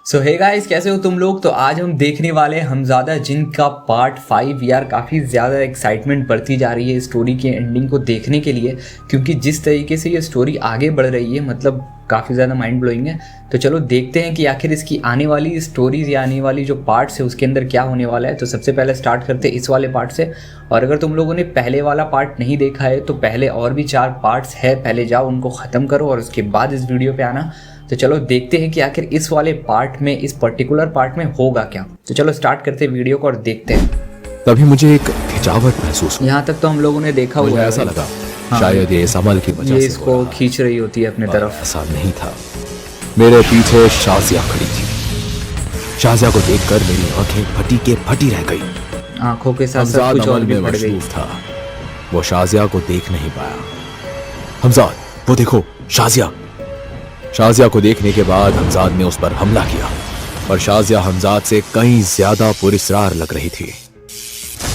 सो hey guys, कैसे हो तुम लोग। तो आज हम देखने वाले हैं हमज़ादा जिन का पार्ट 5। यार काफ़ी ज़्यादा एक्साइटमेंट बढ़ती जा रही है स्टोरी के एंडिंग को देखने के लिए, क्योंकि जिस तरीके से ये स्टोरी आगे बढ़ रही है मतलब काफ़ी ज़्यादा माइंड ब्लोइंग है। तो चलो देखते हैं कि आखिर इसकी आने वाली स्टोरीज़ या आने वाली जो पार्ट्स है उसके अंदर क्या होने वाला है। तो सबसे पहले स्टार्ट करते हैं इस वाले पार्ट से। और अगर तुम लोगों ने पहले वाला पार्ट नहीं देखा है तो पहले और भी 4 पार्ट्स है, पहले जाओ उनको ख़त्म करो और उसके बाद इस वीडियो पे आना। तो चलो देखते हैं कि आखिर इस वाले पार्ट में, इस पर्टिकुलर पार्ट में होगा क्या। तो चलो स्टार्ट करते हैं वीडियो को और देखते हैं। तभी मुझे एक खिंचावट महसूस हुई। यहाँ तक तो हम लोगों ने देखा हुआ है। ऐसा लगा शायद ये समल की वजह ये से इसको खींच रही होती है अपने तरफ। ऐसा नहीं था। मेरे पीछे शाजिया खड़ी थी। शाजिया को देखकर मेरी आंखें फटी के फटी रह गई। आंखों के साथ साथ कुछ और भी फट गई। था वो शाजिया को देख नहीं पाया। हमजाद, वो देखो शाजिया। शाजिया को देखने के बाद हमजाद ने उस पर हमला किया और शाजिया हमजाद से कहीं ज्यादा पुरस्रार लग रही थी।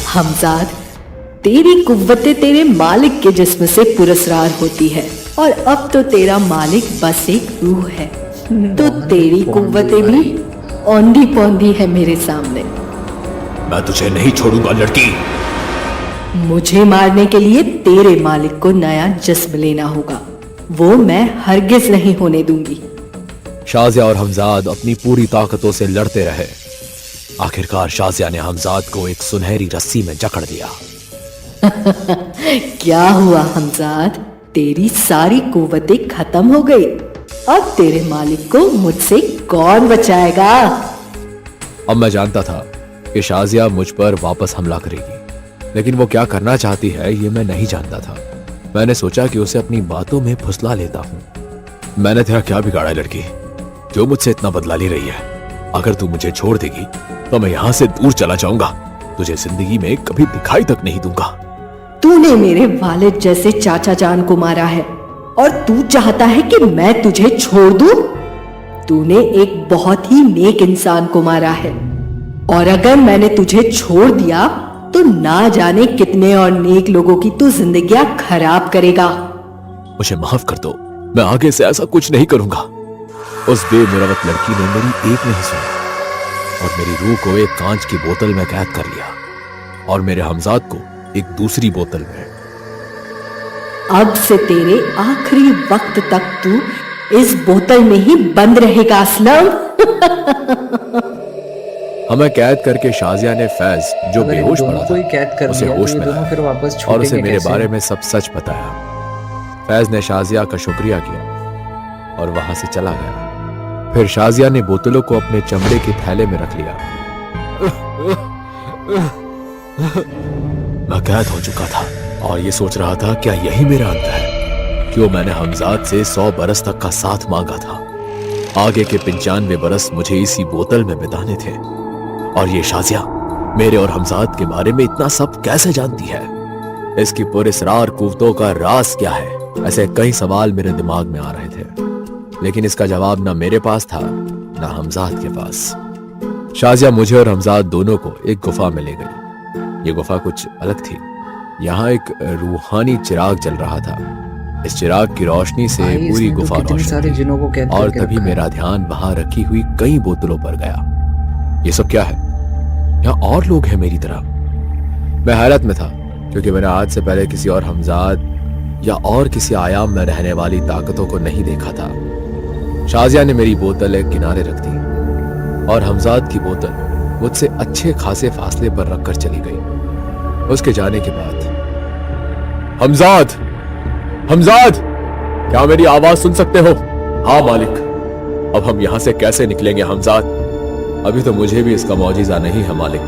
हमजाद, तेरी कुव्वतें तेरे मालिक के जिस्म से पुरस्रार होती है और अब तो तेरा मालिक बस एक रूह है, तो तेरी कुव्वतें भी औंधी पौंधी है मेरे सामने। मैं तुझे नहीं छोड़ूंगा लड़की। मुझे मारने के लिए तेरे मालिक को नया जिस्म लेना होगा, वो मैं हरगिज नहीं होने दूंगी। शाजिया और हमजाद अपनी पूरी ताकतों से लड़ते रहे। आखिरकार शाजिया ने हमजाद को एक सुनहरी रस्सी में जकड़ दिया। क्या हुआ हमजाद, तेरी सारी कुव्वतें खत्म हो गई। अब तेरे मालिक को मुझसे कौन बचाएगा? अब मैं जानता था कि शाजिया मुझ पर वापस हमला करेगी, लेकिन वो क्या करना चाहती है ये मैं नहीं जानता था। मैंने सोचा कि उसे अपनी बातों में फुसला लेता हूँ। मैंने तेरा क्या बिगाड़ा है लड़की, जो मुझसे इतना बदला ले रही है? अगर तू मुझे छोड़ देगी तो मैं यहाँ से दूर चला जाऊंगा, तुझे जिंदगी में कभी दिखाई तक नहीं दूंगा। तूने मेरे वालिद जैसे चाचा जान को मारा है और तू चाहता है कि मैं तुझे छोड़ दूं? तूने एक बहुत ही नेक इंसान को मारा है और अगर मैंने तुझे छोड़ दिया तो ना जाने कितने और नेक लोगों की तू जिंदगियां खराब करेगा। मुझे माफ कर दो, मैं आगे से ऐसा कुछ नहीं करूंगा। उस बेमुरवत लड़की ने मेरी एक नहीं सुनी और मेरी रूह को एक कांच की बोतल में कैद कर लिया और मेरे हमजाद को एक दूसरी बोतल में। अब से तेरे आखिरी वक्त तक तू इस बोतल में ही बंद रहेगा असलम। हमें कैद करके शाजिया ने फैज, जो बेहोश पड़ा था, उसे होश में लाया और उसे मेरे बारे में सब सच बताया। फैज ने शाजिया का शुक्रिया किया और वहां से चला गया। फिर शाजिया ने बोतलों को अपने चमड़े के थैले में रख लिया। मैं कैद हो चुका था और ये सोच रहा था क्या यही मेरा अंत है। क्यों मैंने हमजाद से 100 बरस तक का साथ मांगा था। आगे के 95 बरस मुझे इसी बोतल में बिताने थे और ये शाजिया मेरे और हमजाद के बारे में इतना सब कैसे जानती है? इसकी पुरस्रार कुव्वतों का राज क्या है? ऐसे कई सवाल मेरे दिमाग में आ रहे थे, लेकिन इसका जवाब ना मेरे पास था ना हमजाद के पास। शाजिया मुझे और हमजाद दोनों को एक गुफा में ले गई। ये गुफा कुछ अलग थी। यहाँ एक रूहानी चिराग जल रहा था। इस चिराग की रोशनी से पूरी गुफा रोशन थी और तभी मेरा ध्यान वहां रखी हुई कई बोतलों पर गया। ये सब क्या है? यहाँ और लोग हैं मेरी तरह। मैं हैरत में था क्योंकि मैंने आज से पहले किसी और हमजाद या और किसी आयाम में रहने वाली ताकतों को नहीं देखा था। शाजिया ने मेरी बोतल एक किनारे रख दी और हमजाद की बोतल मुझसे अच्छे खासे फासले पर रखकर चली गई। उसके जाने के बाद हमजाद, हमजाद, क्या मेरी आवाज सुन सकते हो? हाँ मालिक। अब हम यहां से कैसे निकलेंगे हमजाद? अभी तो मुझे भी इसका मौजिज़ा नहीं है मालिक,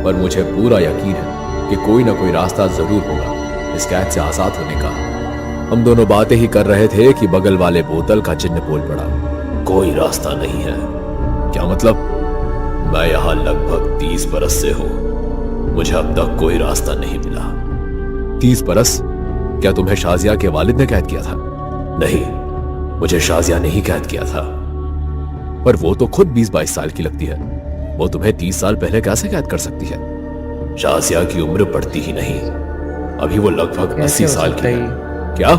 पर मुझे पूरा यकीन है कि कोई ना कोई रास्ता जरूर होगा इस कैद से आजाद होने का। हम दोनों बातें ही कर रहे थे कि बगल वाले बोतल का चिन्ह बोल पड़ा। कोई रास्ता नहीं है? क्या मतलब? मैं यहाँ लगभग 30 बरस से हूँ, मुझे अब तक कोई रास्ता नहीं मिला। 30 बरस? क्या तुम्हें शाजिया के वालिद ने कैद किया था? नहीं, मुझे शाजिया ने ही कैद किया था, पर वो तो खुद 20-22 साल की लगती है। वो तुम्हें 30 साल पहले कैसे कैद कर सकती है? शाजिया की उम्र बढ़ती ही नहीं, अभी वो लगभग 80 साल की है। क्या?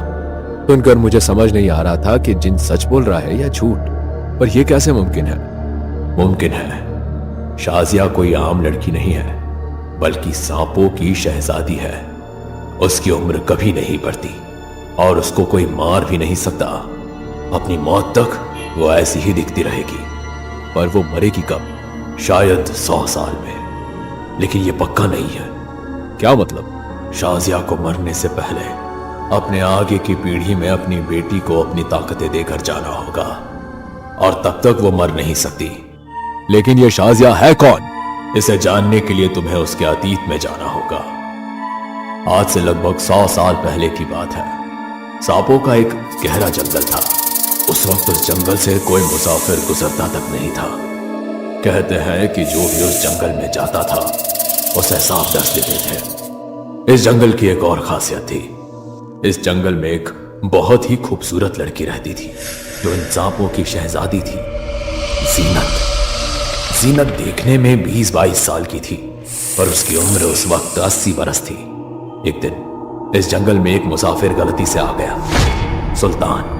सुनकर मुझे समझ नहीं आ रहा था कि जिन सच बोल रहा है या झूठ, पर यह कैसे मुमकिन है? मुमकिन है शाजिया कोई आम लड़की नहीं है, बल्कि सांपों की शहजादी है। उसकी उम्र कभी नहीं बढ़ती और उसको कोई मार भी नहीं सकता। अपनी मौत तक वो ऐसी ही दिखती रहेगी। पर वो मरेगी कब? शायद 100 साल में, लेकिन ये पक्का नहीं है। क्या मतलब? शाजिया को मरने से पहले अपने आगे की पीढ़ी में अपनी बेटी को अपनी ताकतें देकर जाना होगा, और तब तक वो मर नहीं सकती। लेकिन ये शाजिया है कौन? इसे जानने के लिए तुम्हें उसके अतीत में जाना होगा। आज से लगभग 100 साल पहले की बात है। सांपों का एक गहरा जंगल था। उस वक्त उस जंगल से कोई मुसाफिर गुजरता तक नहीं था। कहते हैं कि जो भी उस जंगल में जाता था उसे सांप डस देते थे। इस जंगल की एक और खासियत थी। इस जंगल में एक बहुत ही खूबसूरत लड़की रहती थी जो इन सांपों की शहजादी थी, जीनत। जीनत देखने में 20-22 साल की थी, पर उसकी उम्र उस वक्त 80 बरस थी। एक दिन इस जंगल में एक मुसाफिर गलती से आ गया, सुल्तान।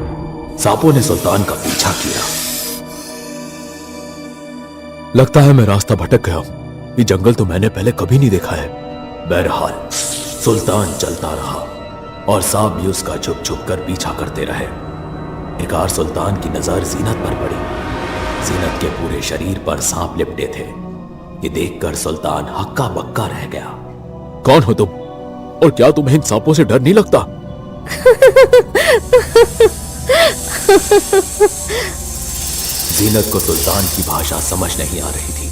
सांपों ने सुल्तान का पीछा किया। लगता है मैं रास्ता भटक गया हूं। ये जंगल तो मैंने पहले कभी नहीं देखा है। बहरहाल सुल्तान चलता रहा और सांप भी उसका छुप छुप कर पीछा करते रहे। एक बार सुल्तान की नजर जीनत पर पड़ी। जीनत के पूरे शरीर पर सांप लिपटे थे। ये देखकर सुल्तान हक्का बक्का रह गया। कौन हो तुम, और क्या तुम्हें इन सांपों से डर नहीं लगता? जीनत को सुल्तान की भाषा समझ नहीं आ रही थी।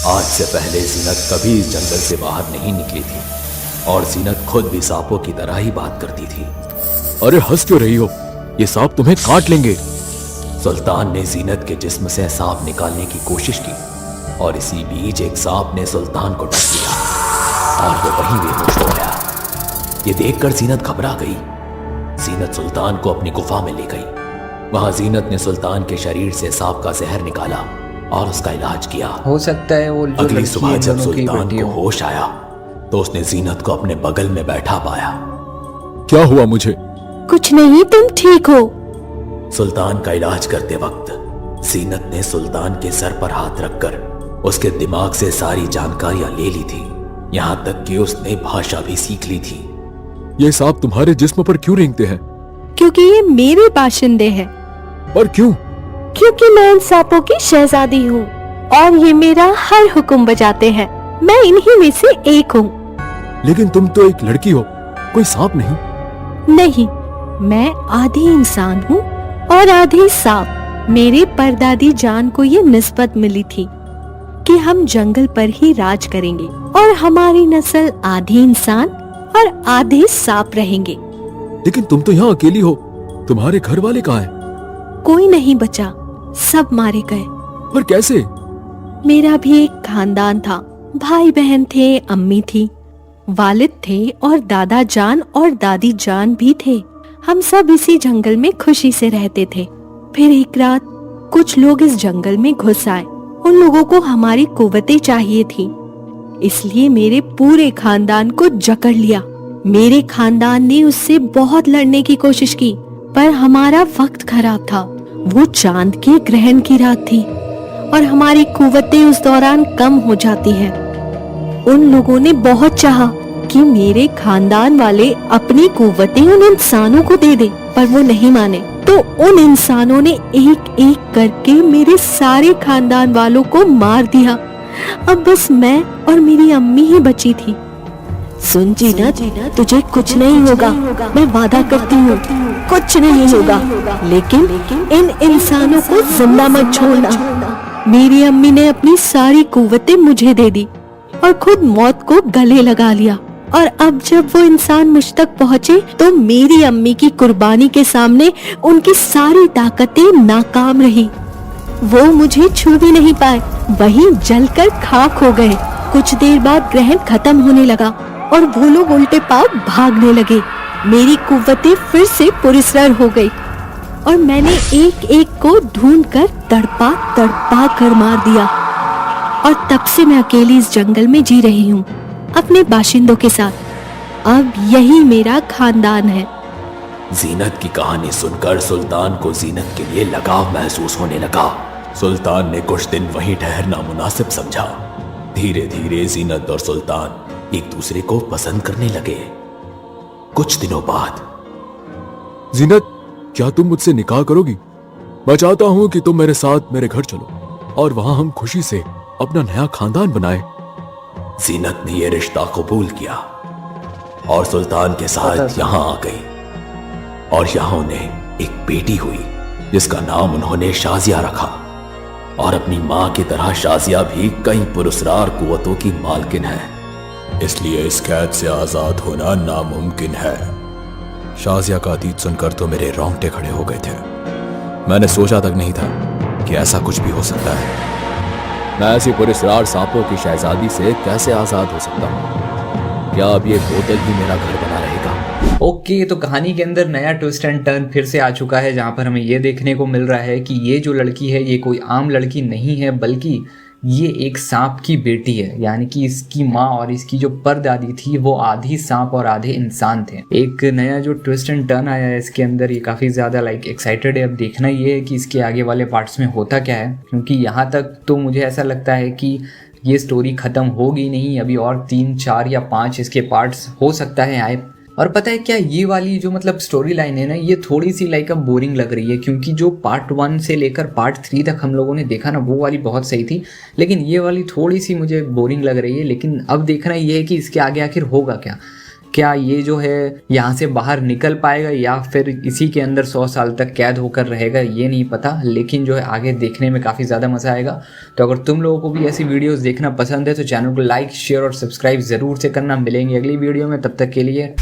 आज से पहले जीनत कभी इस जंगल से बाहर नहीं निकली थी, और जीनत खुद भी सांपों की तरह ही बात करती थी। अरे हंस क्यों रही हो? ये सांप तुम्हें काट लेंगे। सुल्तान ने जीनत के जिस्म से सांप निकालने की कोशिश की, और इसी बीच एक सांप ने सुल्तान को डस लिया और वो वहीं बेहोश हो गया। ये देखकर जीनत घबरा गई। जीनत सुल्तान को अपनी गुफा में ले गई। वहां जीनत ने सुल्तान के शरीर से सांप का जहर निकाला और उसका इलाज किया। हो सकता है वो जो अगली सुबह लड़की जब दोनों की सुल्तान बेटी को हो। होश आया तो उसने जीनत को अपने बगल में बैठा पाया। क्या हुआ मुझे? कुछ नहीं, तुम ठीक हो। सुल्तान का इलाज करते वक्त जीनत ने सुल्तान के सर पर हाथ रखकर उसके दिमाग से सारी जानकारियां ले ली थी। यहां तक कि उसने भाषा भी सीख ली थी। ये सांप तुम्हारे जिस्म पर क्यों रेंगते हैं? क्योंकि ये मेरे बाशिंदे हैं। पर क्यों? क्योंकि मैं इन सांपों की शहजादी हूँ और ये मेरा हर हुक्म बजाते हैं। मैं इन्हीं में से एक हूँ। लेकिन तुम तो एक लड़की हो, कोई सांप नहीं। नहीं, मैं आधी इंसान हूँ और आधी सांप। मेरे परदादी जान को ये निस्बत मिली थी कि हम जंगल पर ही राज करेंगे और हमारी नस्ल आधी इंसान और आधे सांप रहेंगे। लेकिन तुम तो यहाँ अकेली हो। तुम्हारे घर वाले कहाँ हैं? कोई नहीं बचा, सब मारे गए। पर कैसे? मेरा भी एक खानदान था। भाई बहन थे, अम्मी थी, वालिद थे और दादा जान और दादी जान भी थे। हम सब इसी जंगल में खुशी से रहते थे। फिर एक रात कुछ लोग इस जंगल में घुस आए। उन लोगों को हमारी कुव्वतें चाहिए थी, इसलिए मेरे पूरे खानदान को जकड़ लिया। मेरे खानदान ने उससे बहुत लड़ने की कोशिश की, पर हमारा वक्त खराब था। वो चांद के ग्रहण की रात थी और हमारी कुव्वतें उस दौरान कम हो जाती हैं। उन लोगों ने बहुत चाहा कि मेरे खानदान वाले अपनी कुव्वतें उन इंसानों को दे दे, पर वो नहीं माने। तो उन इंसानों ने एक एक करके मेरे सारे खानदान वालों को मार दिया। अब बस मैं और मेरी अम्मी ही बची थी। सुन जीनत, तुझे कुछ नहीं होगा, मैं वादा करती हूँ, कुछ नहीं होगा। लेकिन इन इंसानों को जिंदा मत छोड़ना। मेरी अम्मी ने अपनी सारी कुव्वतें मुझे दे दी और खुद मौत को गले लगा लिया। और अब जब वो इंसान मुझ तक पहुँचे तो मेरी अम्मी की कुर्बानी के सामने उनकी सारी ताकतें नाकाम रही। वो मुझे छू भी नहीं पाए, वहीं जलकर खाक हो गए। कुछ देर बाद ग्रहण खत्म होने लगा और वो लोग उल्टे पांव भागने लगे। मेरी कुव्वतें फिर से पुरस्कार हो गई और मैंने एक एक को ढूंढकर तड़पा तड़पा कर मार दिया। और तब से मैं अकेली इस जंगल में जी रही हूँ, अपने बाशिंदों के साथ। अब यही मेरा खानदान है। जीनत की कहानी सुनकर सुल्तान को जीनत के लिए लगाव महसूस होने लगा। सुल्तान ने कुछ दिन वहीं ठहरना मुनासिब समझा। धीरे धीरे जीनत और सुल्तान एक दूसरे को पसंद करने लगे। कुछ दिनों बाद, जीनत, क्या तुम मुझसे निकाह करोगी? मैं चाहता हूं कि तुम मेरे साथ मेरे घर चलो और वहां हम खुशी से अपना नया खानदान बनाए। जीनत ने यह रिश्ता कबूल किया और सुल्तान के साथ यहां आ गई और यहां उन्हें एक बेटी हुई जिसका नाम उन्होंने शाजिया रखा। और अपनी मां की तरह शाजिया भी कई पुरस्कार कुव्वतों की मालकिन है, इसलिए इस कैद से आजाद होना नामुमकिन है। शाजिया का अतीत सुनकर तो मेरे रोंगटे खड़े हो गए थे। मैंने सोचा तक नहीं था कि ऐसा कुछ भी हो सकता है। मैं ऐसी पुरस्कार सांपों की शहजादी से कैसे आजाद हो सकता हूँ? क्या अब ये बोतल ही मेरा घर बना रहेगा? ओके, तो कहानी के अंदर नया ट्विस्ट एंड टर्न फिर से आ चुका है, जहाँ पर हमें ये देखने को मिल रहा है कि ये जो लड़की है ये कोई आम लड़की नहीं है, बल्कि ये एक सांप की बेटी है। यानी कि इसकी माँ और इसकी जो परदादी थी वो आधी सांप और आधे इंसान थे। एक नया जो ट्विस्ट एंड टर्न आया है इसके अंदर, ये काफ़ी ज़्यादा एक्साइटेड है। अब देखना ये है कि इसके आगे वाले पार्ट्स में होता क्या है, क्योंकि यहाँ तक तो मुझे ऐसा लगता है कि ये स्टोरी ख़त्म होगी नहीं, अभी और 3, 4 या 5 इसके पार्ट्स हो सकता है आए। और पता है क्या, ये वाली जो स्टोरी लाइन है ना, ये थोड़ी सी अब बोरिंग लग रही है, क्योंकि जो पार्ट 1 से लेकर पार्ट 3 तक हम लोगों ने देखा ना, वो वाली बहुत सही थी, लेकिन ये वाली थोड़ी सी मुझे बोरिंग लग रही है। लेकिन अब देखना ये है कि इसके आगे आखिर होगा क्या ये जो है यहाँ से बाहर निकल पाएगा या फिर इसी के अंदर 100 साल तक कैद होकर रहेगा, ये नहीं पता। लेकिन जो है आगे देखने में काफ़ी ज़्यादा मज़ा आएगा। तो अगर तुम लोगों को भी ऐसी वीडियोस देखना पसंद है तो चैनल को लाइक, शेयर और सब्सक्राइब ज़रूर से करना। मिलेंगे अगली वीडियो में, तब तक के लिए